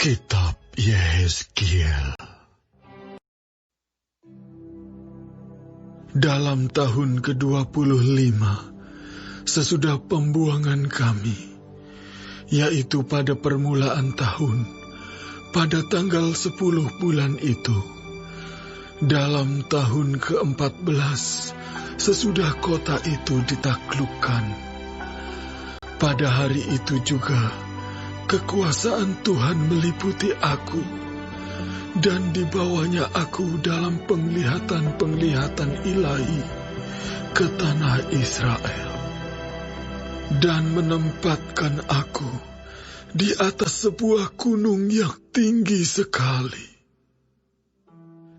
Kitab Yehezkiel. Dalam tahun ke-25, sesudah pembuangan kami, yaitu pada permulaan tahun, pada tanggal 10 bulan itu, dalam tahun ke-14, sesudah kota itu ditaklukkan, pada hari itu juga, kekuasaan Tuhan meliputi aku, dan dibawanya aku dalam penglihatan-penglihatan ilahi ke tanah Israel, dan menempatkan aku di atas sebuah gunung yang tinggi sekali.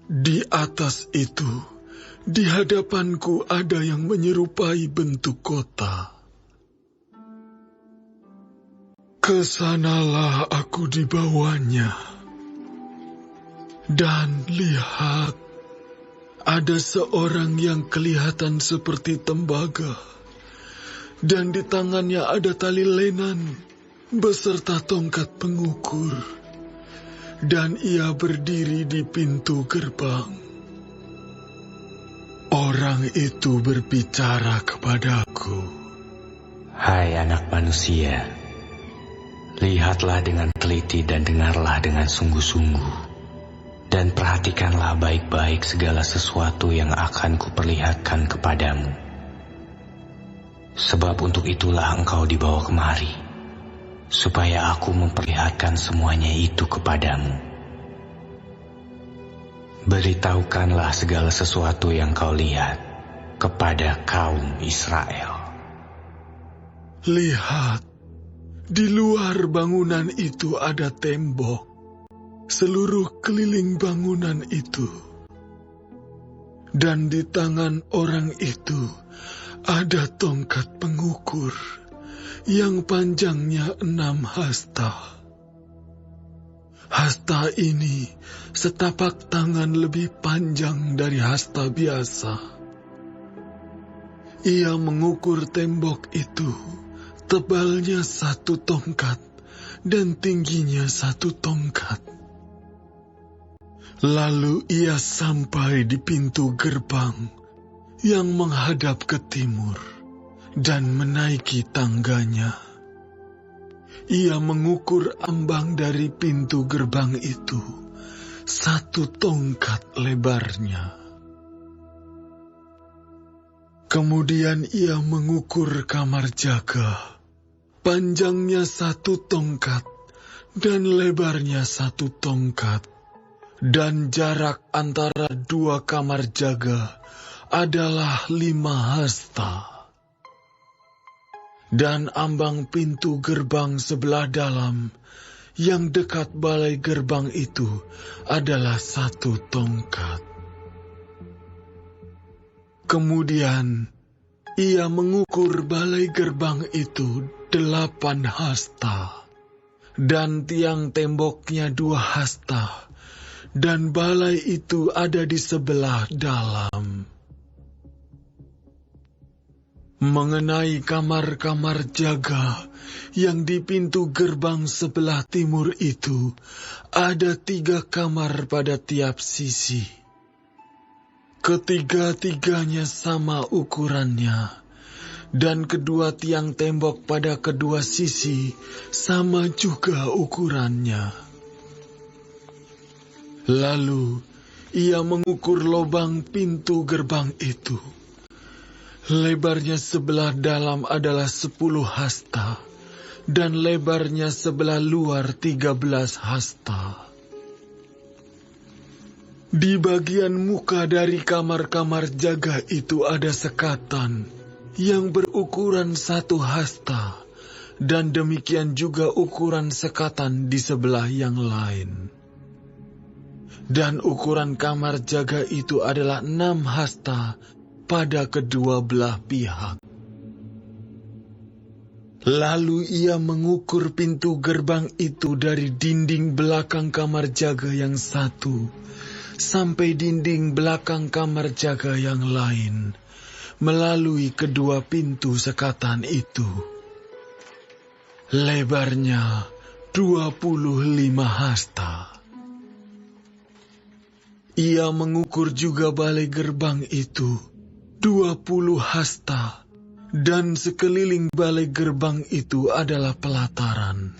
Di atas itu, di hadapanku ada yang menyerupai bentuk kota. Kesanalah aku dibawanya, dan lihat, ada seorang yang kelihatan seperti tembaga, dan di tangannya ada tali lenan beserta tongkat pengukur, dan ia berdiri di pintu gerbang. Orang itu berbicara kepadaku, "Hai anak manusia, lihatlah dengan teliti dan dengarlah dengan sungguh-sungguh, dan perhatikanlah baik-baik segala sesuatu yang akan kuperlihatkan kepadamu. Sebab untuk itulah engkau dibawa kemari, supaya aku memperlihatkan semuanya itu kepadamu. Beritahukanlah segala sesuatu yang kau lihat kepada kaum Israel." Lihat, di luar bangunan itu ada tembok, seluruh keliling bangunan itu. Dan di tangan orang itu ada tongkat pengukur yang panjangnya 6 hasta. Hasta ini setapak tangan lebih panjang dari hasta biasa. Ia mengukur tembok itu, tebalnya 1 tongkat dan tingginya 1 tongkat. Lalu ia sampai di pintu gerbang yang menghadap ke timur dan menaiki tangganya. Ia mengukur ambang dari pintu gerbang itu, 1 tongkat lebarnya. Kemudian ia mengukur kamar jaga, panjangnya 1 tongkat dan lebarnya 1 tongkat, dan jarak antara 2 kamar jaga adalah 5 hasta. Dan ambang pintu gerbang sebelah dalam yang dekat balai gerbang itu adalah 1 tongkat. Kemudian ia mengukur balai gerbang itu 8 hasta, dan tiang temboknya 2 hasta, dan balai itu ada di sebelah dalam. Mengenai kamar-kamar jaga yang di pintu gerbang sebelah timur itu, ada 3 kamar pada tiap sisi. Ketiga-tiganya sama ukurannya, dan kedua tiang tembok pada kedua sisi sama juga ukurannya. Lalu ia mengukur lubang pintu gerbang itu. Lebarnya sebelah dalam adalah 10 hasta, dan lebarnya sebelah luar 13 hasta. Di bagian muka dari kamar-kamar jaga itu ada sekatan yang berukuran 1 hasta, dan demikian juga ukuran sekatan di sebelah yang lain. Dan ukuran kamar jaga itu adalah 6 hasta pada kedua belah pihak. Lalu ia mengukur pintu gerbang itu dari dinding belakang kamar jaga yang 1 sampai dinding belakang kamar jaga yang lain, melalui kedua pintu sekatan itu. Lebarnya 25 hasta. Ia mengukur juga balai gerbang itu 20 hasta, dan sekeliling balai gerbang itu adalah pelataran.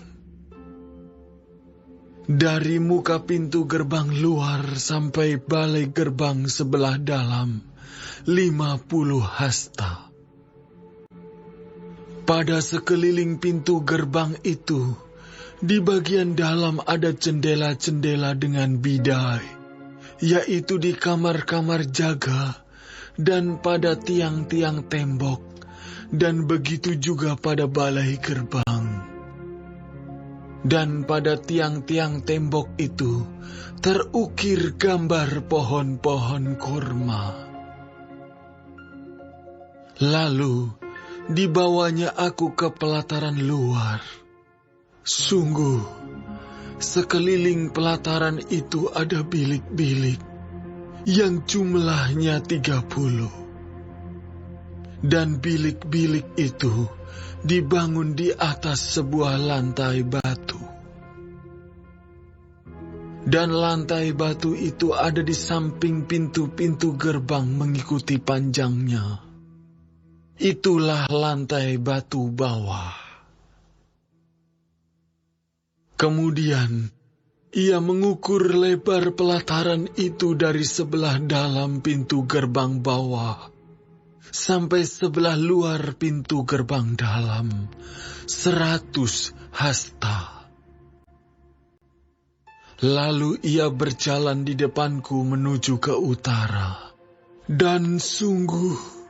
Dari muka pintu gerbang luar sampai balai gerbang sebelah dalam 50 hasta. Pada sekeliling pintu gerbang itu, di bagian dalam ada jendela-jendela dengan bidai, yaitu di kamar-kamar jaga dan pada tiang-tiang tembok, dan begitu juga pada balai gerbang. Dan pada tiang-tiang tembok itu terukir gambar pohon-pohon kurma. Lalu dibawanya aku ke pelataran luar. Sungguh, sekeliling pelataran itu ada bilik-bilik yang jumlahnya 30. Dan bilik-bilik itu dibangun di atas sebuah lantai batu. Dan lantai batu itu ada di samping pintu-pintu gerbang mengikuti panjangnya. Itulah lantai batu bawah. Kemudian ia mengukur lebar pelataran itu dari sebelah dalam pintu gerbang bawah sampai sebelah luar pintu gerbang dalam 100 hasta. Lalu ia berjalan di depanku menuju ke utara. Dan sungguh,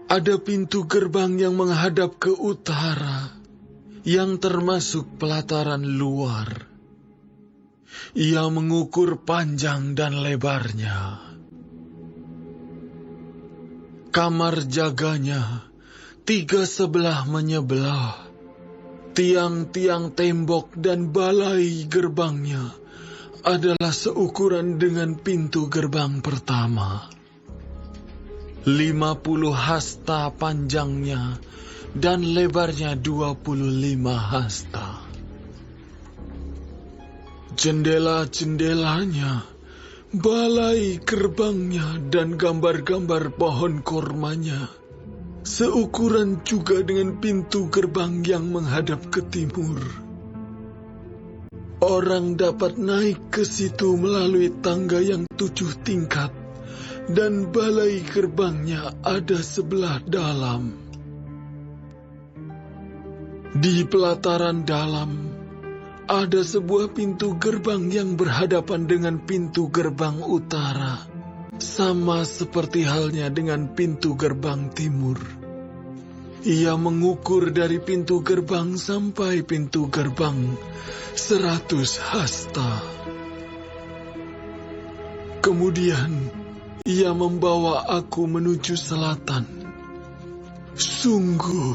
ada pintu gerbang yang menghadap ke utara, yang termasuk pelataran luar. Ia mengukur panjang dan lebarnya. Kamar jaganya 3 sebelah menyebelah. Tiang-tiang tembok dan balai gerbangnya adalah seukuran dengan pintu gerbang pertama. 50 hasta panjangnya dan lebarnya 25 hasta. Jendela-jendelanya, balai gerbangnya dan gambar-gambar pohon kormanya seukuran juga dengan pintu gerbang yang menghadap ke timur. Orang dapat naik ke situ melalui tangga yang 7 tingkat, dan balai gerbangnya ada sebelah dalam. Di pelataran dalam ada sebuah pintu gerbang yang berhadapan dengan pintu gerbang utara, sama seperti halnya dengan pintu gerbang timur. Ia mengukur dari pintu gerbang sampai pintu gerbang 100 hasta. Kemudian ia membawa aku menuju selatan. Sungguh,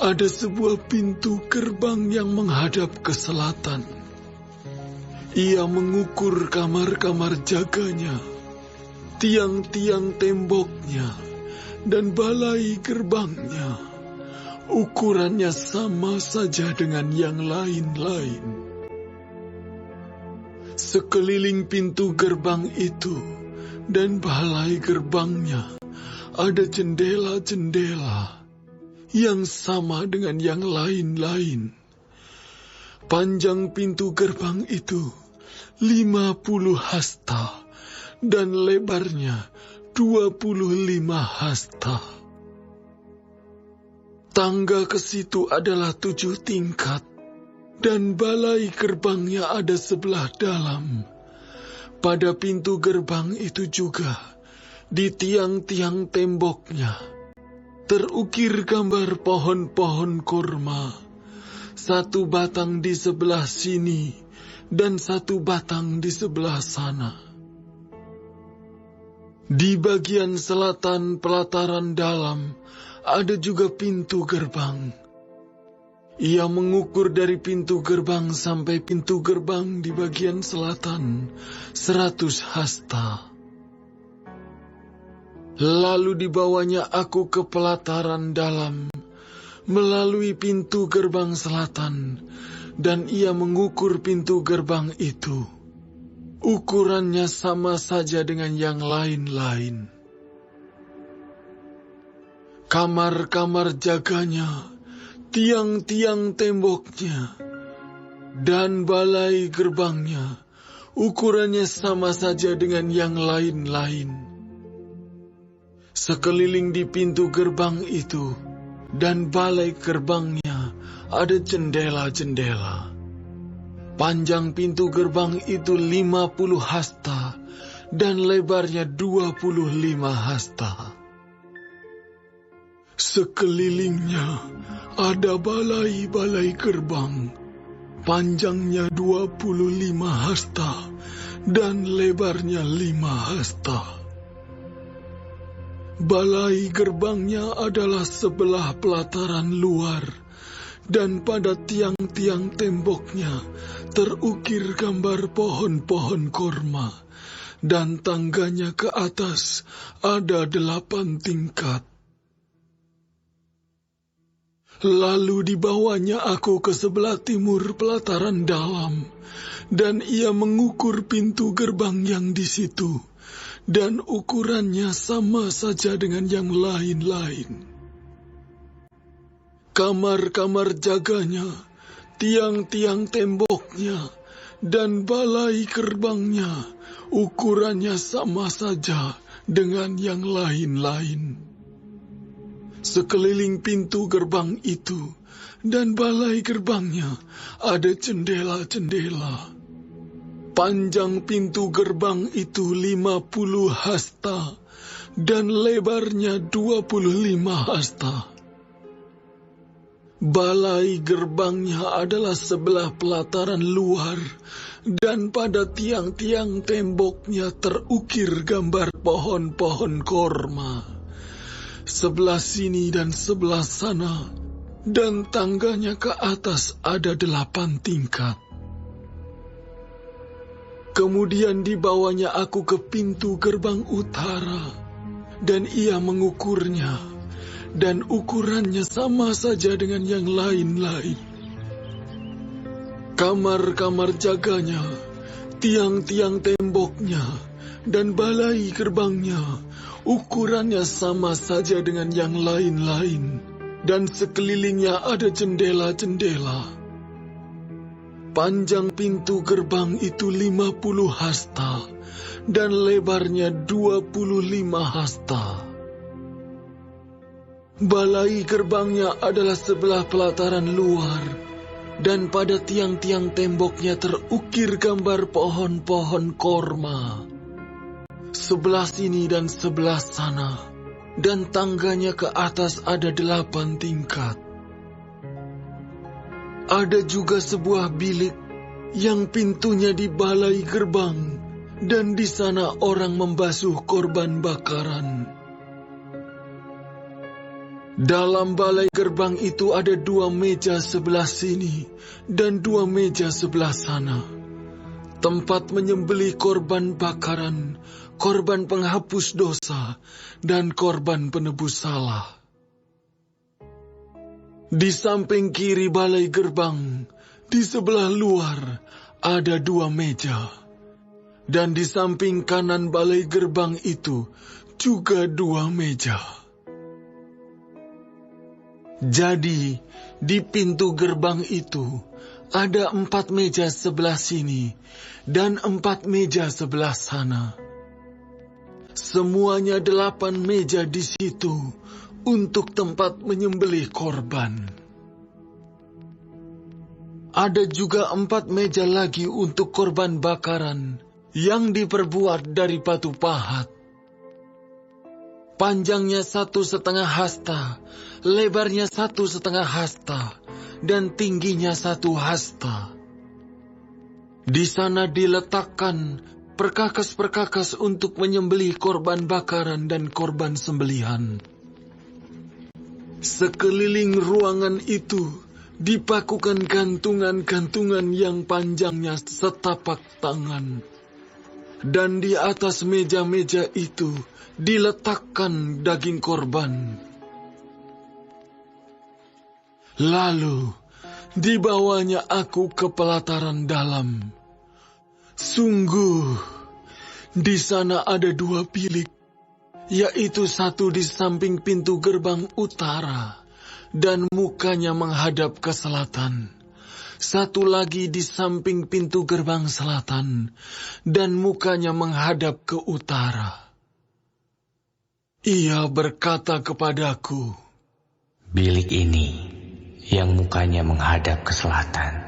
ada sebuah pintu gerbang yang menghadap ke selatan. Ia mengukur kamar-kamar jaganya, tiang-tiang temboknya, dan balai gerbangnya. Ukurannya sama saja dengan yang lain-lain. Sekeliling pintu gerbang itu dan balai gerbangnya ada jendela-jendela yang sama dengan yang lain-lain. Panjang pintu gerbang itu 50 hasta dan lebarnya 25 hasta. Tangga ke situ adalah 7 tingkat dan balai gerbangnya ada sebelah dalam. Pada pintu gerbang itu juga, di tiang-tiang temboknya, terukir gambar pohon-pohon kurma, 1 batang di sebelah sini dan 1 batang di sebelah sana. Di bagian selatan pelataran dalam ada juga pintu gerbang. Ia mengukur dari pintu gerbang sampai pintu gerbang di bagian selatan 100 hasta. Lalu dibawanya aku ke pelataran dalam, melalui pintu gerbang selatan, dan ia mengukur pintu gerbang itu. Ukurannya sama saja dengan yang lain-lain. Kamar-kamar jaganya, tiang-tiang temboknya, dan balai gerbangnya, ukurannya sama saja dengan yang lain-lain. Sekeliling di pintu gerbang itu dan balai gerbangnya ada jendela-jendela. Panjang pintu gerbang itu 50 hasta dan lebarnya 25 hasta. Sekelilingnya ada balai-balai gerbang, panjangnya 25 hasta dan lebarnya 5 hasta. Balai gerbangnya adalah sebelah pelataran luar, dan pada tiang-tiang temboknya terukir gambar pohon-pohon korma, dan tangganya ke atas ada 8 tingkat. Lalu dibawanya aku ke sebelah timur pelataran dalam, dan ia mengukur pintu gerbang yang di situ, dan ukurannya sama saja dengan yang lain-lain. Kamar-kamar jaganya, tiang-tiang temboknya, dan balai gerbangnya, ukurannya sama saja dengan yang lain-lain. Sekeliling pintu gerbang itu dan balai gerbangnya ada jendela-jendela. Panjang pintu gerbang itu 50 hasta dan lebarnya 25 hasta. Balai gerbangnya adalah sebelah pelataran luar, dan pada tiang-tiang temboknya terukir gambar pohon-pohon korma. Sebelah sini dan sebelah sana, dan tangganya ke atas ada 8 tingkat. Kemudian dibawanya aku ke pintu gerbang utara, dan ia mengukurnya, dan ukurannya sama saja dengan yang lain-lain. Kamar-kamar jaganya, tiang-tiang temboknya, dan balai gerbangnya, ukurannya sama saja dengan yang lain-lain, dan sekelilingnya ada jendela-jendela. Panjang pintu gerbang itu 50 hasta, dan lebarnya 25 hasta. Balai gerbangnya adalah sebelah pelataran luar, dan pada tiang-tiang temboknya terukir gambar pohon-pohon korma. Sebelah sini dan sebelah sana, dan tangganya ke atas ada 8 tingkat. Ada juga sebuah bilik yang pintunya di balai gerbang, dan di sana orang membasuh korban bakaran. Dalam balai gerbang itu ada 2 meja sebelah sini dan 2 meja sebelah sana. Tempat menyembelih korban bakaran, korban penghapus dosa, dan korban penebus salah. Di samping kiri balai gerbang, di sebelah luar, ada 2 meja. Dan di samping kanan balai gerbang itu juga 2 meja. Jadi, di pintu gerbang itu ada 4 meja sebelah sini dan 4 meja sebelah sana. Semuanya 8 meja di situ untuk tempat menyembelih korban. Ada juga 4 meja lagi untuk korban bakaran yang diperbuat dari batu pahat. Panjangnya 1,5 hasta, lebarnya 1,5 hasta, dan tingginya 1 hasta. Di sana diletakkan perkakas-perkakas untuk menyembelih korban bakaran dan korban sembelihan. Sekeliling ruangan itu dipakukan gantungan-gantungan yang panjangnya setapak tangan. Dan di atas meja-meja itu diletakkan daging korban. Lalu, Dibawanya aku ke pelataran dalam. Sungguh, di sana ada 2 bilik, yaitu satu di samping pintu gerbang utara, dan mukanya menghadap ke selatan. Satu lagi di samping pintu gerbang selatan, dan mukanya menghadap ke utara. Ia berkata kepadaku, "Bilik ini yang mukanya menghadap ke selatan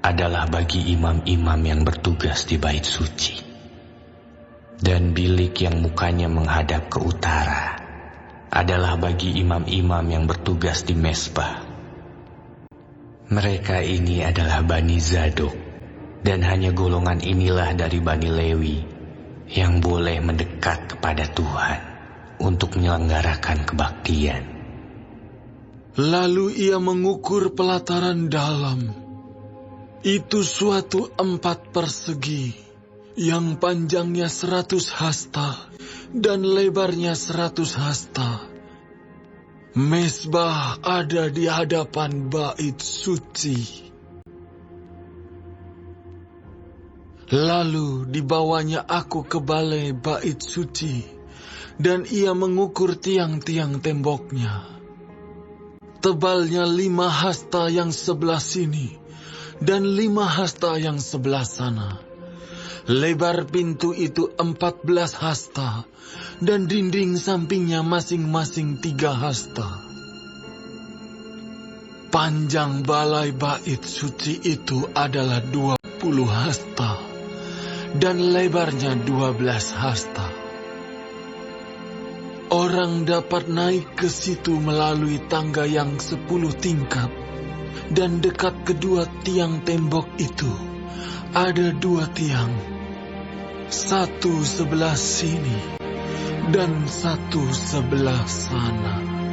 adalah bagi imam-imam yang bertugas di bait suci. Dan bilik yang mukanya menghadap ke utara adalah bagi imam-imam yang bertugas di mezbah. Mereka ini adalah Bani Zadok, dan hanya golongan inilah dari Bani Lewi yang boleh mendekat kepada Tuhan untuk menyelenggarakan kebaktian." Lalu ia mengukur pelataran dalam. Itu suatu 4 persegi, yang panjangnya 100 hasta dan lebarnya 100 hasta. Mezbah ada di hadapan bait suci. Lalu dibawanya aku ke balai bait suci, dan ia mengukur tiang-tiang temboknya. Tebalnya 5 hasta yang sebelah sini, dan 5 hasta yang sebelah sana. Lebar pintu itu 14 hasta, dan dinding sampingnya masing-masing 3 hasta. Panjang balai bait suci itu adalah 20 hasta, dan lebarnya 12 hasta. Orang dapat naik ke situ melalui tangga yang 10 tingkat, dan dekat kedua tiang tembok itu ada 2 tiang, satu sebelah sini dan satu sebelah sana.